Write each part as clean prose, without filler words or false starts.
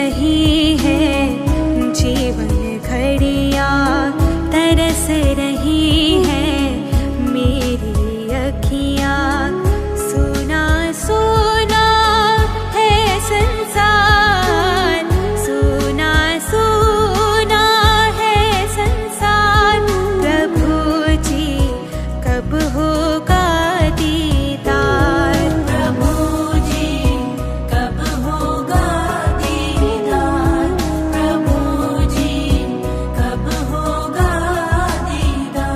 रही है जीवन घड़ियाँ, तरस रही है मेरी अखियाँ। सुना सुना है संसार, सुना सुना है संसार। प्रभु जी कब होगा दीदार, प्रभु जी कब होगा दीदार, प्रभु जी कब होगा दीदार।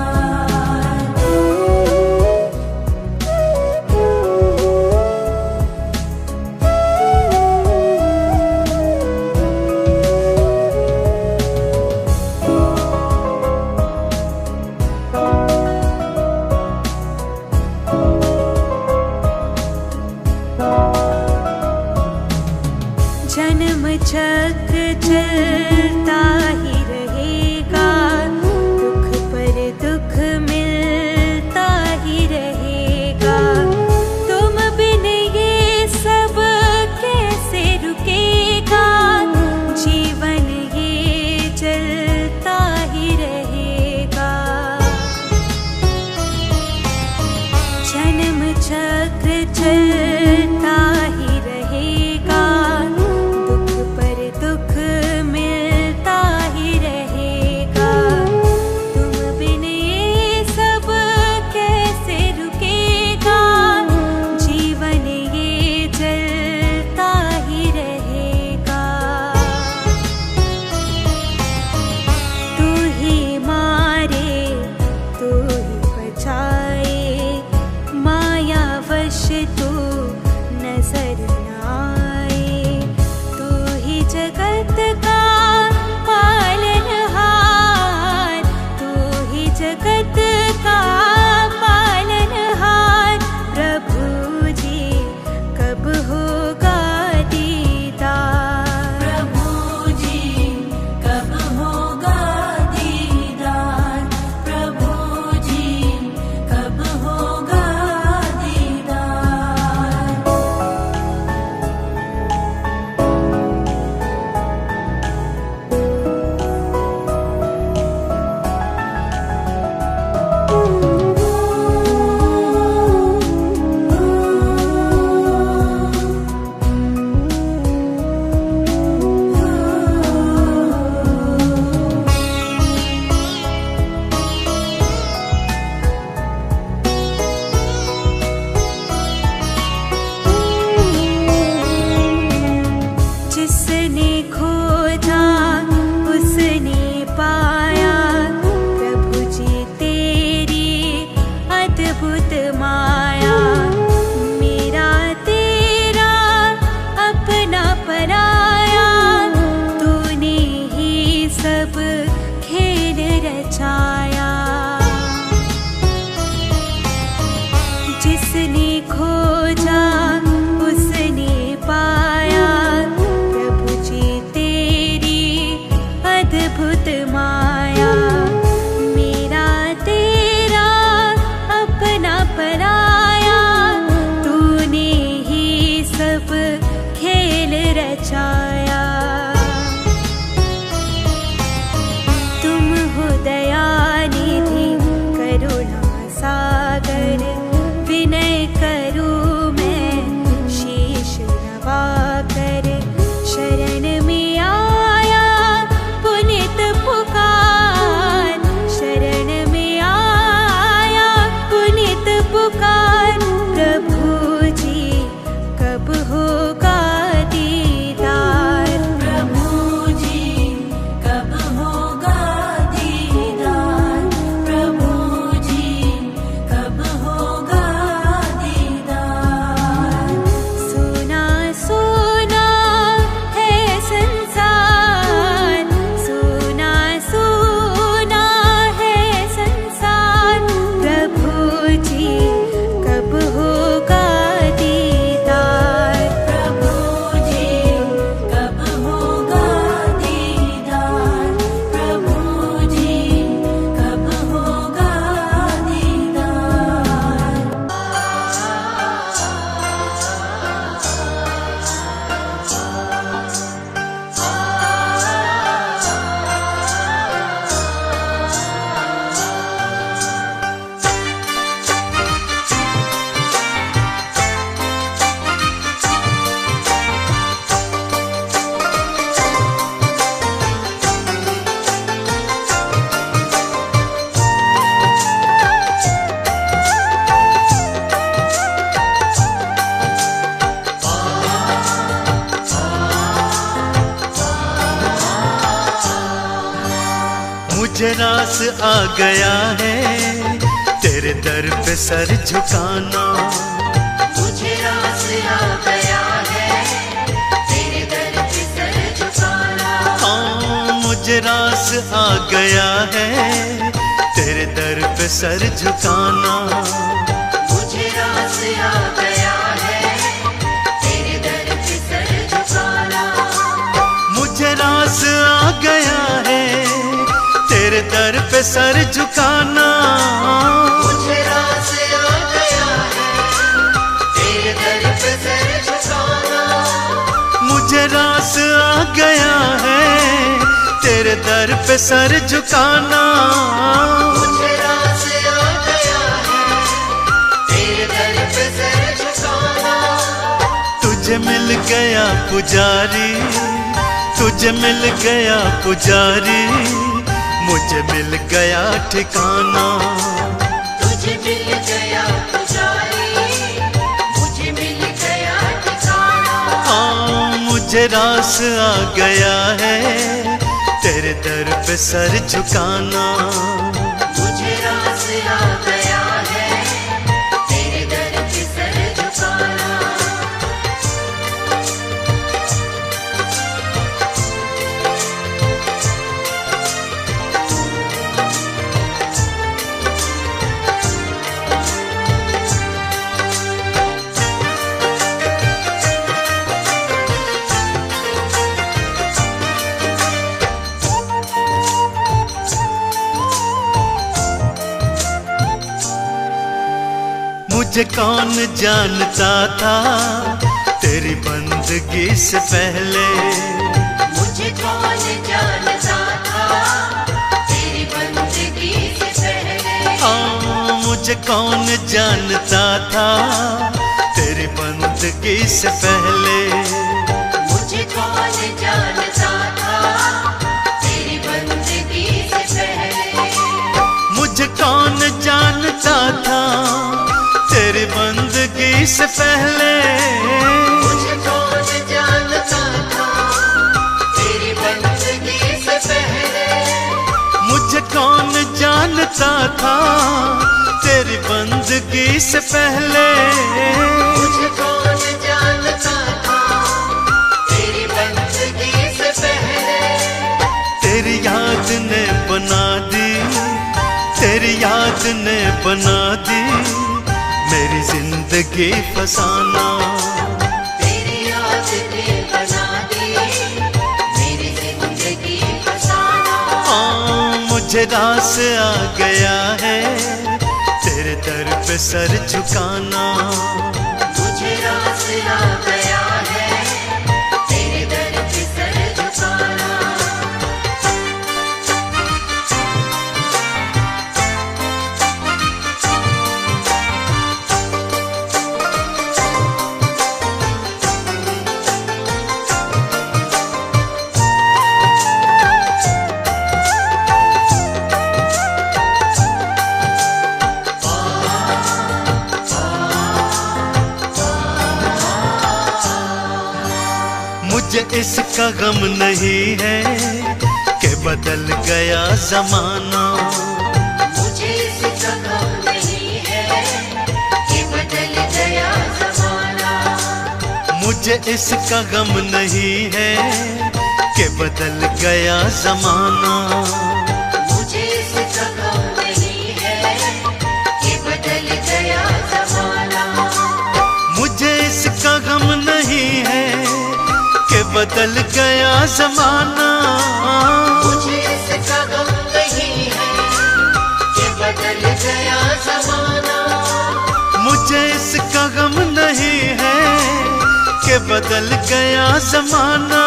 जन्म चक्र चलता ही रहेगा, दुख पर दुख मिलता ही रहेगा। तुम बिन ये सब कैसे रुकेगा, जीवन ये चलता ही रहेगा। जन्म चक्र चलता ही रहेगा, दुख पर दुख मिलता ही रहेगा। तुम बिन ये सब कैसे रुकेगा, जीवन ये चलता ही रहेगा। तू ही मारे तू ही बचाए, मायावश तू नजर न आए। तू ही जगत का पालनहार, तू ही जगत का पालनहार। प्रभु जी कब होगा दीदार, प्रभु जी कब होगा दीदार, प्रभु जी कब होगा दीदार। जिसने खोजा उसने पाया, प्रभु जी तेरी अद्भुत माया। मेरा तेरा अपना पराया, तूने ही सब खेल रचाया। जिसने खोजा उसने पाया, प्रभु जी तेरी मुझे रास आ गया है तेरे दर पे सर झुकाना। मुझे रास आ गया है तेरे दर पे सर झुकाना। हाँ मुझे रास आ गया है तेरे दर पे सर झुकाना। मुझे रास आ गया है तेरे दर पे सर झुकाना। मुझे रास आ गया है तेरे दर पे सर झुकाना। मुझे रास आ गया है तेरे दर पे सर झुकाना। मुझे रास आ गया है तेरे दर पे सर झुकाना। मुझे रास आ गया है तेरे दर पे सर झुकाना। तुझे मिल गया पुजारी, तुझे मिल गया पुजारी, मुझे मिल गया ठिकाना। तुझे मिल गया पुजारी, मुझे मिल गया ठिकाना। हाँ मुझे रास आ गया है तेरे दर पे सर झुकाना। मुझे रास आ गया है तेरे दर पे सर झुकाना। मुझे कौन जानता था तेरी बंदगी से पहले। मुझे कौन जानता था तेरी बंदगी से पहले। हाँ मुझे कौन जानता था तेरी बंदगी से पहले। मुझे कौन जानता था तेरी बंदगी से पहले। मुझे कौन जानता था तेरी बंदगी से पहले। मुझे कौन जानता था तेरी बंदगी से पहले। मुझे कौन जानता था तेरी बंदगी से पहले। मुझे कौन जानता था तेरी बंदगी से पहले। तेरी याद ने बना दी, तेरी याद ने बना दी मेरी जिंदगी फसाना। तेरी याद ने बना दी मेरी जिंदगी फसाना। हाँ मुझे रास आ गया है तेरे दर पे सर झुकाना। मुझे रास आ गया है तेरे दर पे सर झुकाना। मुझे इसका गम नहीं है कि बदल गया जमाना। मुझे इसका गम नहीं है कि बदल गया जमाना। मुझे इसका गम नहीं है कि बदल गया जमाना। मुझे इसका गम नहीं है कि बदल गया जमाना। मुझे इसका गम नहीं है कि बदल गया जमाना। मुझे इसका गम नहीं है कि बदल गया जमाना। मुझे इसका गम नहीं है कि बदल गया जमाना।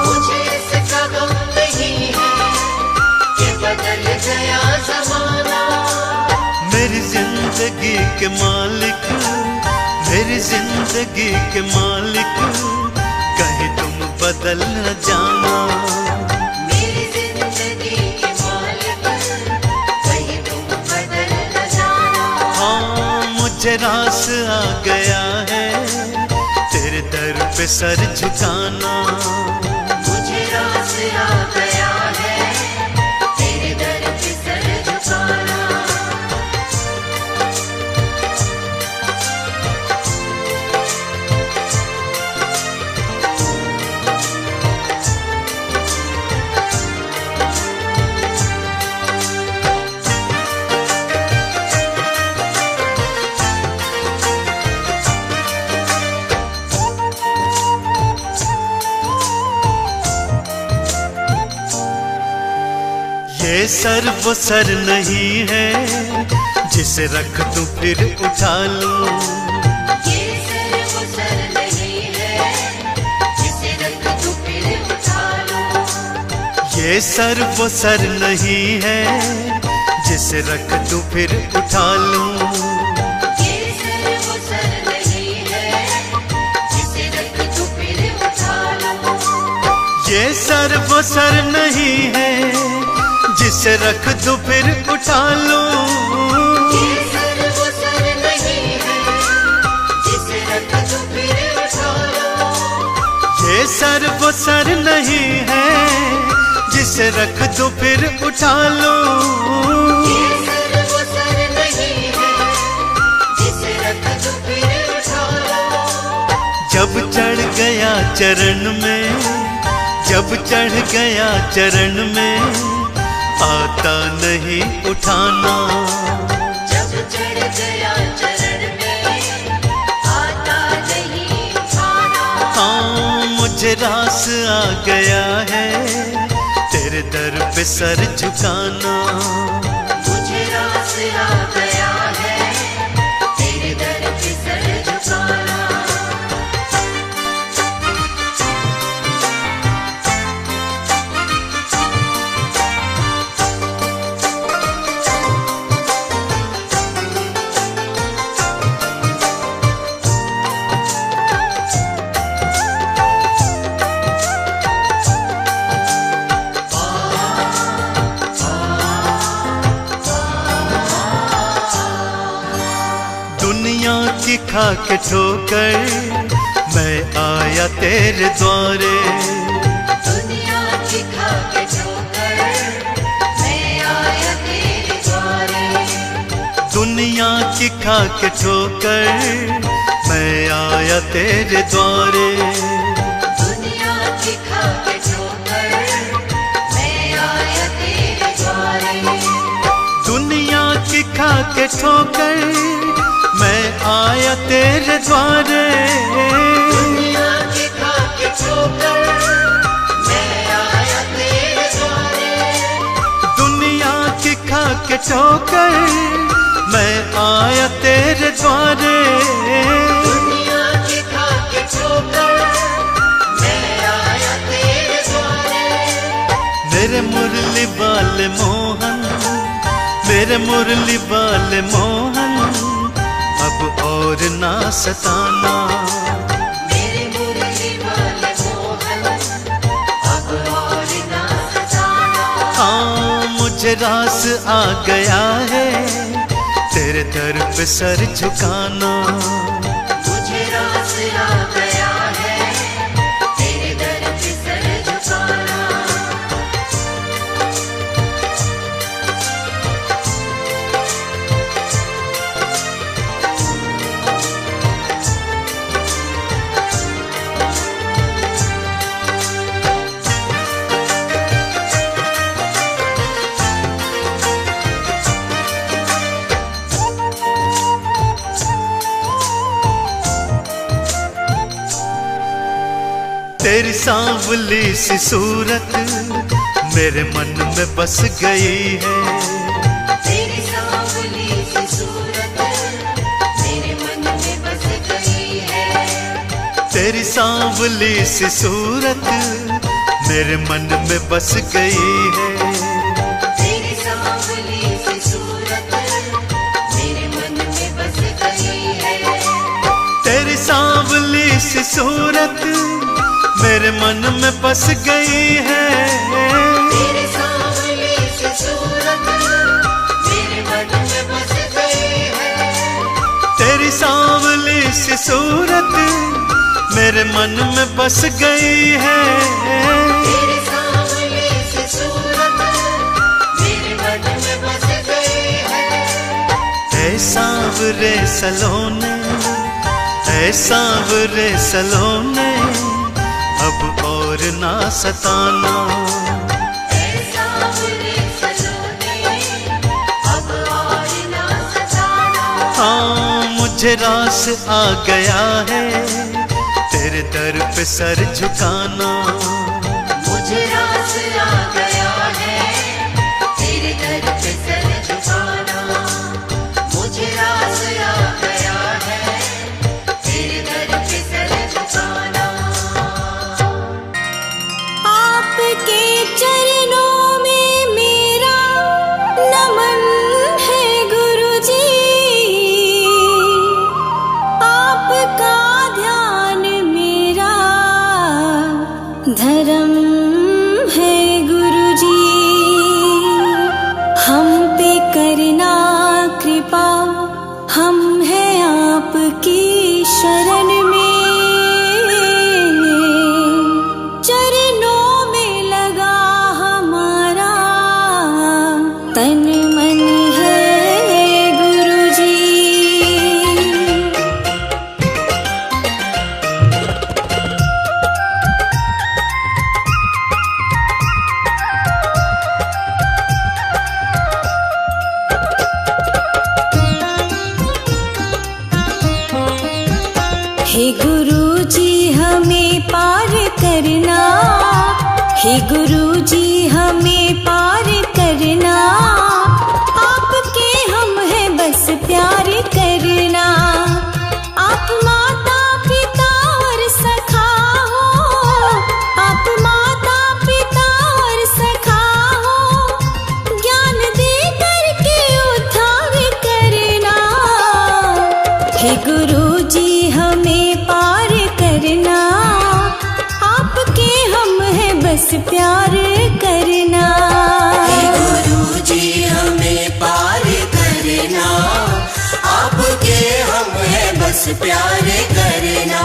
मुझे इसका गम नहीं है कि बदल गया जमाना। मेरी जिंदगी के मालिक, मेरी जिंदगी के मालिक, कहीं तुम बदल न जाना। मेरी जिंदगी के मालिक कहीं तुम बदल न जाना। हाँ मुझे रास आ गया है तेरे दर पे सर झुकाना। मुझे रास आ गया है तेरे ये सर वो सर नहीं है जिसे रख दूं फिर उठा लूं। ये सर वो सर नहीं है जिसे रख दूं फिर उठा लूं। ये सर वो सर नहीं है जिसे रख दूं फिर उठा लूं। ये सर वो सर नहीं है जिसे रख दूं फिर उठा लूं। ये सर वो सर नहीं है जिसे रख दूं फिर उठा लूं। ये सर वो सर नहीं है जिसे रख दूं फिर उठा लूं। ये सर वो सर नहीं है जिसे रख दूं फिर उठा लूं। ये सर वो सर नहीं है जिसे रख दूं फिर उठा लूं। जब चढ़ गया चरण में, जब चढ़ गया चरण में आता नहीं उठाना। जब चढ़ गया चरण में आता नहीं उठाना। हाँ मुझे रास आ गया है तेरे दर पे सर झुकाना। मुझे रास आ गया है तेरे दर पे सर झुकाना। दुनिया की खा के ठोकर मैं आया तेरे द्वारे। दुनिया की खा के ठोकर मैं आया तेरे द्वारे। दुनिया की खा के ठोकर मैं आया तेरे द्वारे। दुनिया की खा के ठोकर मैं आया तेरे द्वारे। दुनिया की खा के ठोकर मैं आया तेरे द्वारे। दुनिया की खा के ठोकर मैं आया तेरे द्वारे। दुनिया की खा के ठोकर मैं आया तेरे द्वारे। दुनिया की खा के ठोकर मैं आया तेरे द्वारे। मेरे मुरली वाले मोहन, मेरे मुरली वाले मोहन अब और ना सताना। मेरे मुरली वाले मोहन अब और ना सताना। हाँ मुझे रास आ गया है तेरे दर पे सर झुकाना। मुझे रास आ गया है तेरे दर पे सर झुकाना। तेरी सांवली सी सूरत मेरे मन में बस गई है। तेरी सांवली सी सूरत मेरे मन में बस गई है। तेरी सांवली सी सूरत मेरे मन में बस गई है। तेरी सांवली सी सूरत मेरे मन में बस गई है। तेरी सांवली सी सूरत मेरे मन में बस गई है। तेरी सांवली सी सूरत मेरे मन में बस गई है। तेरी सांवली सी सूरत मेरे मन में बस गई है। तेरी सांवली सी सूरत मेरे मन में बस गई है। ऐ सांवरे सलोने, ऐ सांवरे सलोने अब और ना सताना। ऐ सांवरे सलोने अब और ना सताना। हाँ मुझे रास आ गया है तेरे दर पे सर झुकाना। मुझे रास आ गया है है गुरुजी, हम पे करना कृपा, हम हैं आपकी शरण में। चरणों में लगा हमारा तन मन है गुरुजी। हे गुरुजी हमें पार करना, हे गुरुजी हमें पार करना, आपके हम हैं बस प्यार करना। आप माता पिता और सखा हो, आप माता पिता और सखा हो, ज्ञान दे करके उद्धार करना। हे गुरुजी हमें पार करना, आपके हम हैं बस प्यार करना। हे गुरुजी हमें पार करना, आपके हम हैं बस प्यार करना।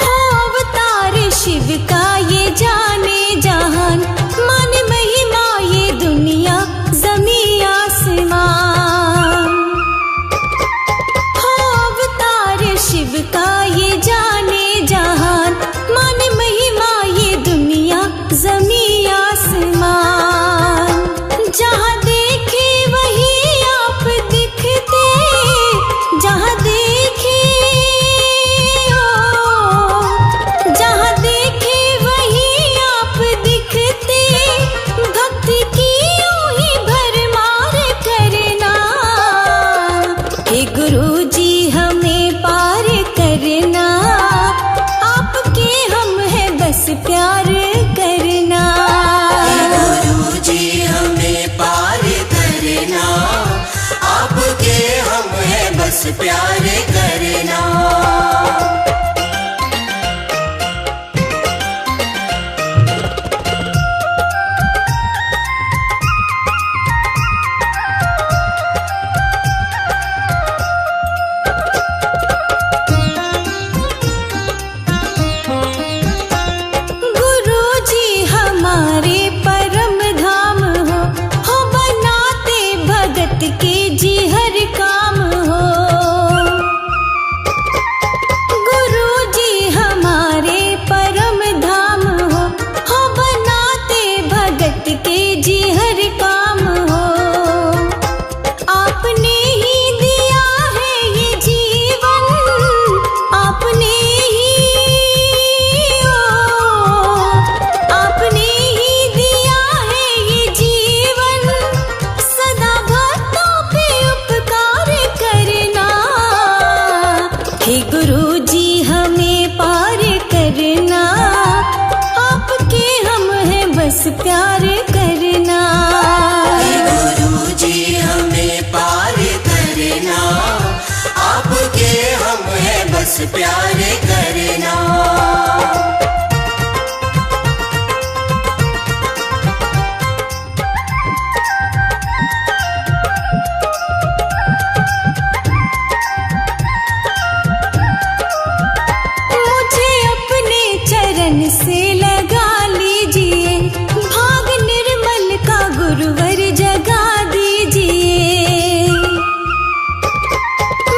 हो अवतार शिव का ये जाने जहान, मान महिमा ये दुनिया जमी आसमान। हो अवतार शिव का ये जाने जहान, मान महिमा ये दुनिया जमी आसमान। जहाँ देखे वही आप दिखते, जहाँ देखे जहाँ देखे वही आप दिखते, भक्ति की यूं ही भरमार करना। हे गुरुजी हमें पार करना, आपके हम हैं बस प्यार करना। हे गुरुजी हमें पार करना, आपके हम हैं बस प्यार करना। गुरुजी हमारे परम धाम हो बनाते भगत के जी हर काम हो। गुरुजी हमारे परम धाम हो बनाते भगत के जी हर काम हो। आपने ही दिया है ये जीवन, आपने ही आपने ही दिया है ये जीवन, सदा भक्तों पे उपकार करना। हे गुरुजी हमें पार करना, आपके हम हैं बस प्यार करना। हे गुरुजी हमें पार करना, आपके हम हैं बस प्यार करना। मुझे अपने चरण से लगा लीजिए, भाग निर्मल का गुरुवर जगा दीजिए।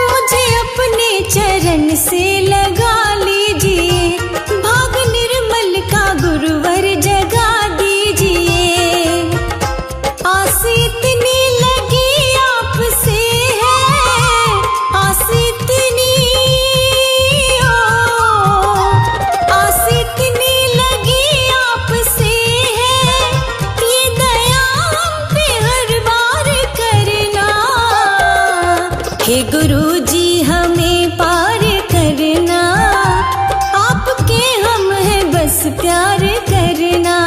मुझे अपने चरण से लगा लीजिए, भाग निर्मल का गुरुवर जगा दीजिए। आस इतनी लगी आपसे है, आस इतनी आस इतनी लगी आपसे है, ये दया हम पे हर बार करना। हे गुरुजी हमें पार करना, आपके हम हैं बस प्यार करना।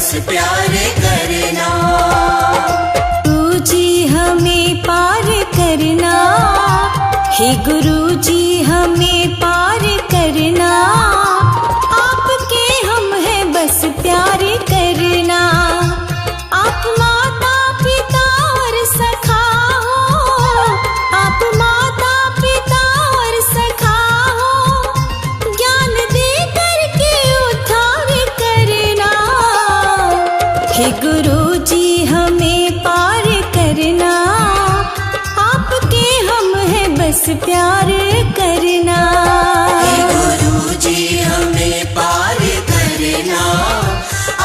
बस प्यार करना। गुरु जी हमें पार करना, हे गुरु जी हमें पार करना, आपके हम हैं बस प्यार करना। आप माता पिता और सखा हो, आप माता पिता और सखा हो, ज्ञान दे करके उद्धार करना। हे गुरु जी हमें पार करना, आपके हम हैं बस प्यार करना। हे गुरु जी हमें पार करना,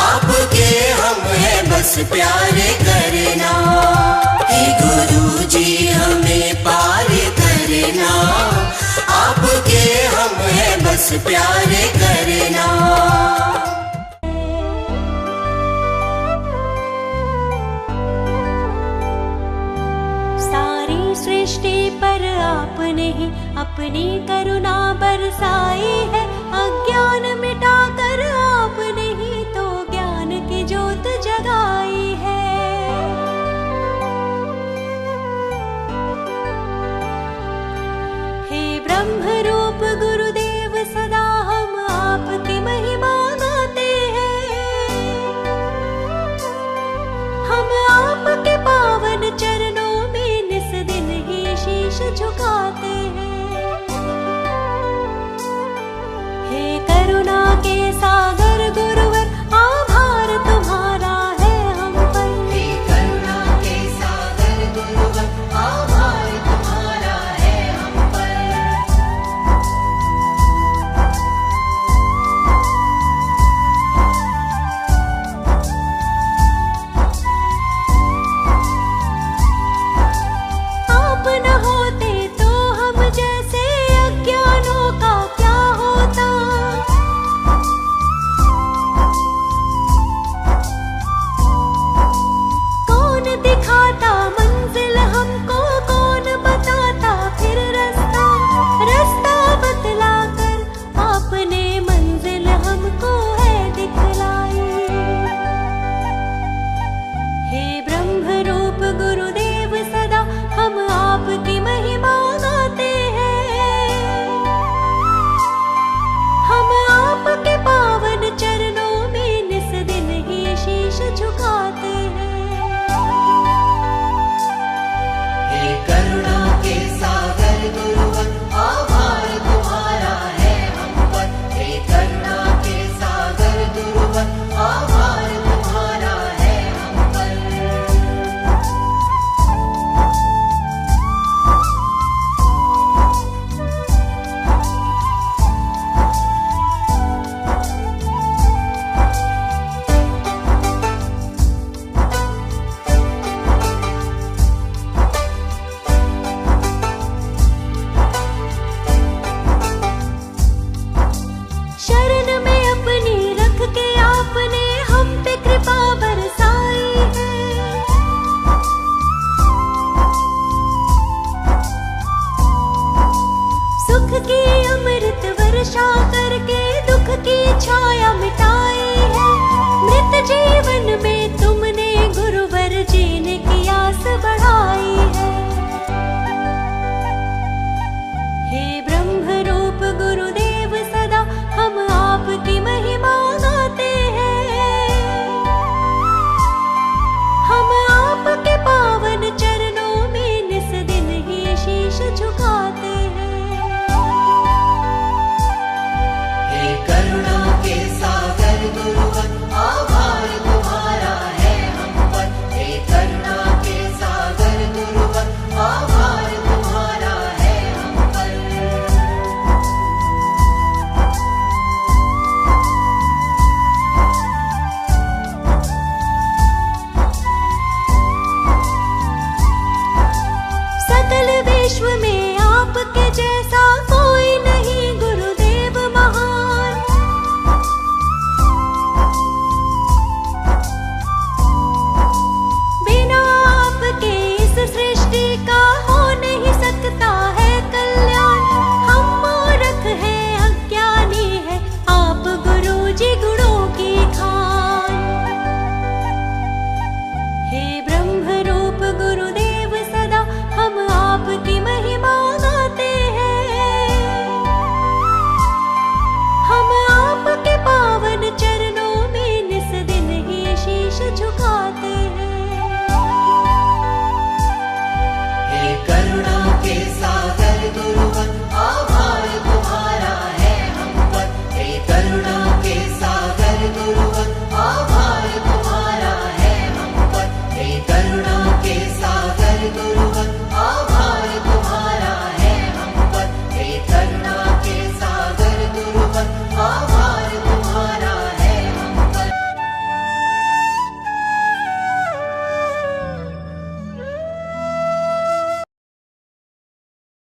आपके हम हैं बस प्यार करना। हे गुरु जी हमें पार करना, आपके हम हैं बस प्यार करना। सारी सृष्टि पर आपने ही अपनी करुणा बरसाई है, अज्ञान मिटाकर आपने ही तो ज्ञान की ज्योत जगाई है। हे ब्रह्म रूप गुरुदेव सदा हम आपकी महिमा गाते हैं, हम आपके पावन चरणों में निस दिन ही शीश झुकाते हैं। हे करुणा के सागर गुरुवर आभार तुम्हारा है हम पर। हे करुणा के सागर गुरुवर आभार तुम्हारा है हम पर। आप न होते तो हम जैसे अज्ञानों का क्या होता। कौन दिखाता मंजिल हमको, कौन बताता फिर रास्ता। रास्ता बतलाकर आपने मंजिल हमको है दिखलाई। हे ब्रह्म रूप गुरुदेव सदा हम आपकी महिमा गाते हैं, हम आपके पावन चरणों में निस दिन ही शीश झुकाते हैं। हे करुणा के सागर गुरुवर आभार तुम्हारा है हम पर। हे करुणा के सागर गुरुवर आभार तुम्हारा है हम पर। शरण में अपनी रख के आपने हम पे कृपा बरसाई है। सुख की अमृत वर्षा करके दुख की छाया मिटाई है। मृत जीवन में